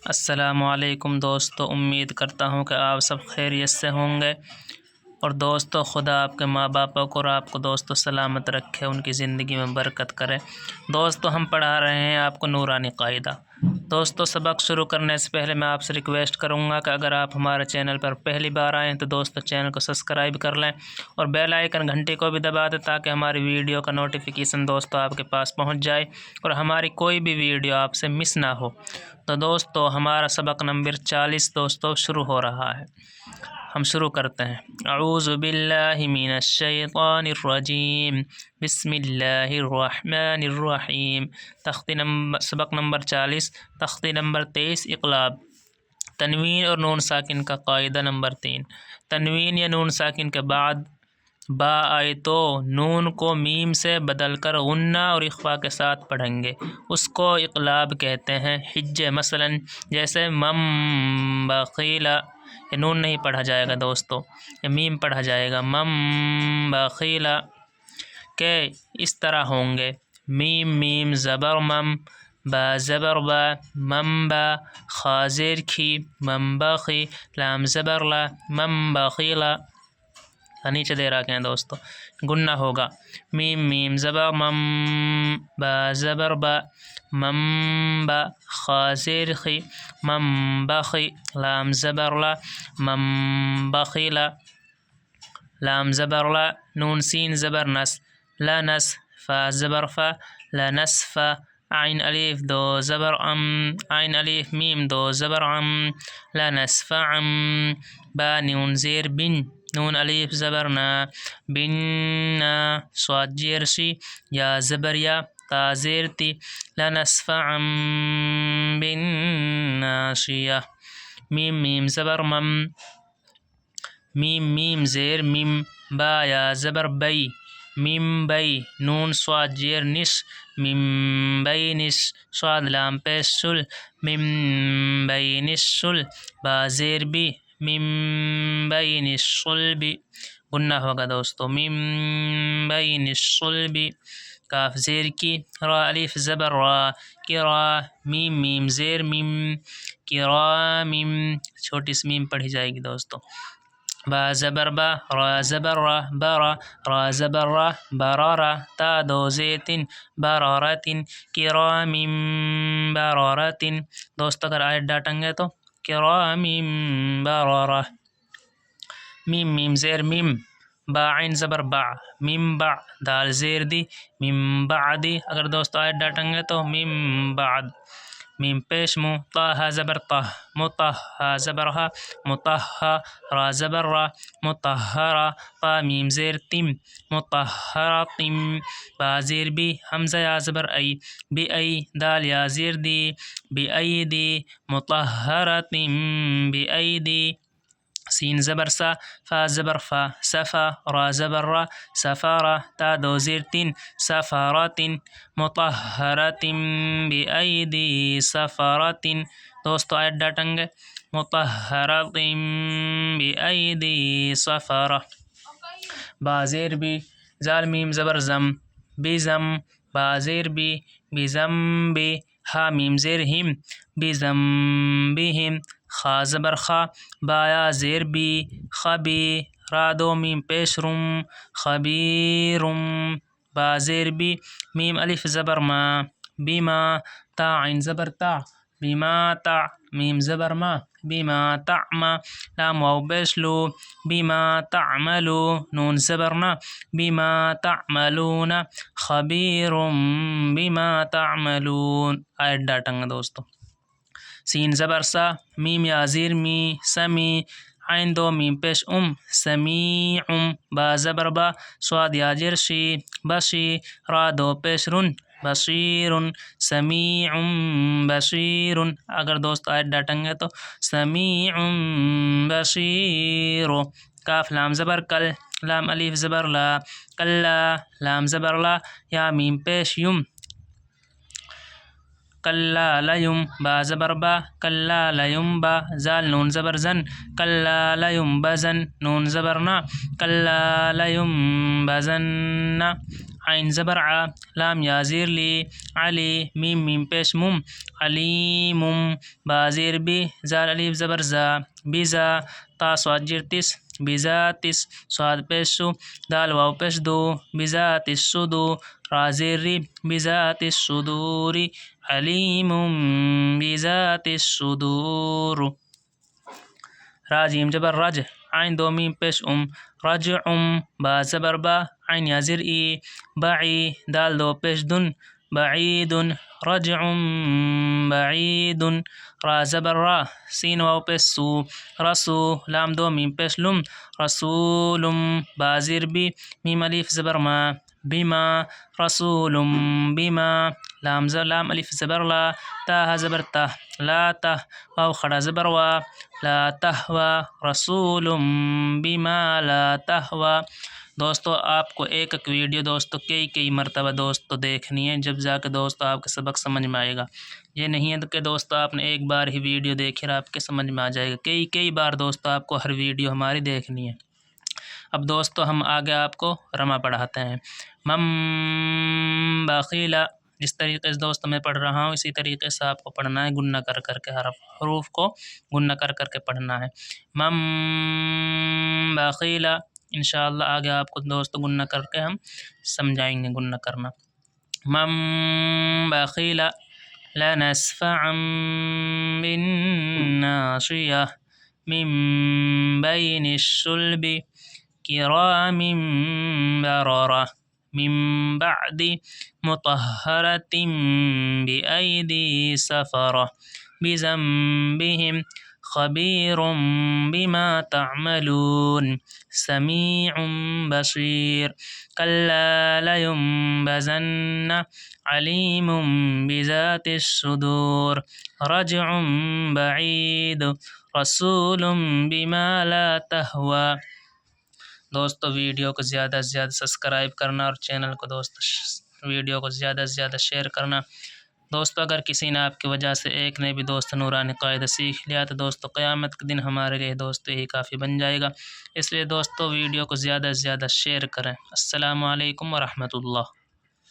السلام علیکم دوستو، امید کرتا ہوں کہ آپ سب خیریت سے ہوں گے۔ اور دوستو، خدا آپ کے ماں باپوں کو اور آپ کو دوستو سلامت رکھے، ان کی زندگی میں برکت کرے۔ دوستو، ہم پڑھا رہے ہیں آپ کو نورانی قاعدہ۔ دوستو، سبق شروع کرنے سے پہلے میں آپ سے ریکویسٹ کروں گا کہ اگر آپ ہمارے چینل پر پہلی بار آئیں تو دوستو چینل کو سبسکرائب کر لیں اور بیل آئیکن گھنٹی کو بھی دبا دیں تاکہ ہماری ویڈیو کا نوٹیفیکیشن دوستو آپ کے پاس پہنچ جائے اور ہماری کوئی بھی ویڈیو آپ سے مس نہ ہو۔ تو دوستو، ہمارا سبق نمبر 40 دوستو شروع ہو رہا ہے۔ ہم شروع کرتے ہیں۔ اعوذ باللہ من الشیطان الرجیم، بسم اللہ الرحمن الرحیم۔ سبق نمبر 40، تختی نمبر 23، اقلاب۔ تنوین اور نون ساکن کا قاعدہ نمبر 3۔ تنوین یا نون ساکن کے بعد با آئے تو نون کو میم سے بدل کر غنہ اور اخفا کے ساتھ پڑھیں گے، اس کو اقلاب کہتے ہیں۔ حجے مثلا جیسے مم بخیلا، یہ نون نہیں پڑھا جائے گا دوستو، یہ میم پڑھا جائے گا۔ مم بخیلا کہ اس طرح ہوں گے، میم میم زبر مم، با زبر با، مم با، خا زیر کھی، مم بخی، لام زبر لا، مم بخیلا۔ نیچے دے رکھے ہیں دوستو، گنہ ہوگا، میم میم زبر مم، با زبر با، مم با، خا زیر خی، مم بخی، لام زبر لا، مم بخیلا، لام زبر لا، نون سین زبر نس، لا نس، فا زبر فا، لا نسفا، عین الف دو زبر ام، عین الف میم دو زبر عم، لا نسفع عم، با نون زیر بن، نون الف زبر نا، بن نا، صاد جیر شی، یا زبر یا، تا زیر تی، لا نسفع عم بن ناشیہ، میم میم زبر مم، میم میم زیر میم، با یا زبر بی، میم بی، نون صاد جیر نش، میم بی نش، صاد لام پیش سل، میم بی نش سل، با زیر بی، میم بی نش سل بی، گنہ ہوگا دوستو، میم بی نش سل بی، کاف زیر کی، را الف زبر را، کی را، میم میم زیر میم، کی را میم، چھوٹی سی میم پڑھی جائے گی دوستو۔ با زبر با، را زبر را، برا، را زبر را، برارا، تا دو زیتن، برارتن، کرام برارتن۔ دوستو اگر آیت ڈانٹیں گے تو کرام برارہ، میم میم زیر میم، با عین زبر با، میم با، دال زیر دی، میم بعدی۔ اگر دوستو آیت ڈانٹیں گے تو میم بعد، میم پیش مو، طہ زبر طہ، مطہ زبر ہا، مطہا، را زبر را، مطہرا، طا میم زیر تم، مطہرتم، با زیر بی، حمزہ یا زبر ای، بی ای، دال یا زیر دی، بی ای دی، مطہرتم بی ای دی، سین زبر سا، فا زبر فا، صفا، را زبر را، سفارا، تا دو زیر تین، سفارتن، مطہرتم بأیدی سفرتن۔ دوستو آیت ڈانٹیں گے، مطہرتم بأیدی سفرہ، با زیر بی، زال میم زبر زم، بزم، با زیر بی، بزم بی، ہا میم زیر ہم، بزم بہم، خا زبر خا، با یا زیر بی، خبی، را دو میم پیش رم، خبیرم، با زیر بی، میم الف زبر ما، بما، تا عین زبر تا، بما تا، میم زبر ما، بما تعما، لام واو پیش لو، بما تعملو، نون زبر نا، بما تعملون، خبیر بما تعملون۔ آیت ڈانٹیں گے دوستو، سین زبر سا، میم یا زیر می، سمی، عین دو میم پیش سمیعم، با زبر با، صاد یا جر شی، بشی، را دو پیش رن، بشیر، سمیع بشیر۔ اگر دوست آیت ڈانٹیں گے تو سمیع بشیر۔ کاف لام زبر کل، لام الف زبر لا، کلا، لام زبر لا، یا میم پیش یم، کلا لیم، با زبر با، کلا لیم با، زال نون زبر زن، کلا لیم بزن، نون زبر نا، کلا لیم بزن، عین زبر ع، لام یا زیر لی، علی، میم پیش مم، علیم، با زیر بی، زال الف زبر زا، بیزا، تا صاد زیر تس، بذاتس، صاد پیش سو، دال واو پیش دو، بذات الصدور، را زیر ری، بذات الصدور، علیم بذات الصدور. را جیم جبر رج، عین دو میم پیش رجع، با زبر با، عین یا زیر ای، بعی، دال دو پیش دن، بعید، رجع بعید، را زبر را، سین واو پیش سو، رسو، لام دو میم پیش لم، رسول، با زیر بی، میم الف زبر ما، بما، رسول بما، لام الف زبر لا، تا زبر تا، لا ته، واو خڑا زبر وا، لا تهوى، رسول بما لا تهوى. دوستو آپ کو ایک ایک ویڈیو دوستو کئی مرتبہ دوستو دیکھنی ہے، جب جا کے دوستو آپ کا سبق سمجھ میں آئے گا. یہ نہیں ہے کہ دوستو آپ نے ایک بار ہی ویڈیو دیکھی اور آپ کے سمجھ میں آ جائے گا، کئی بار دوستو آپ کو ہر ویڈیو ہماری دیکھنی ہے. اب دوستو ہم آگے آپ کو رما پڑھاتے ہیں. مم بخیلا، جس طریقے سے دوستو میں پڑھ رہا ہوں اسی طریقے سے آپ کو پڑھنا ہے، گننا کر کے حروف کو گننا کر کے پڑھنا ہے. مم بخیلا، انشاءاللہ آگے آپ کو دوستو گننا کر کے ہم سمجھائیں گے گننا کرنا. مم بخیلا لنسفعا بالناصیہ من بین الصلب کرام بررہ من بعد مطہرۃ بأیدی سفرہ بذنبہم خبیر بما تعملون سمیع بصیر کلا لینبذن علیم بذات الصدور رجع بعید رسول بما لا تہوی. دوستو ویڈیو کو زیادہ سے زیادہ سبسکرائب کرنا اور چینل کو ویڈیو کو زیادہ سے زیادہ شیئر کرنا. دوستو اگر کسی نے آپ کی وجہ سے ایک نے بھی دوست نورانی قاعدہ سیکھ لیا تو دوستو قیامت کے دن ہمارے لیے دوستو یہی کافی بن جائے گا. اس لیے دوستو ویڈیو کو زیادہ سے زیادہ شیئر کریں. السلام علیکم ورحمۃ اللہ.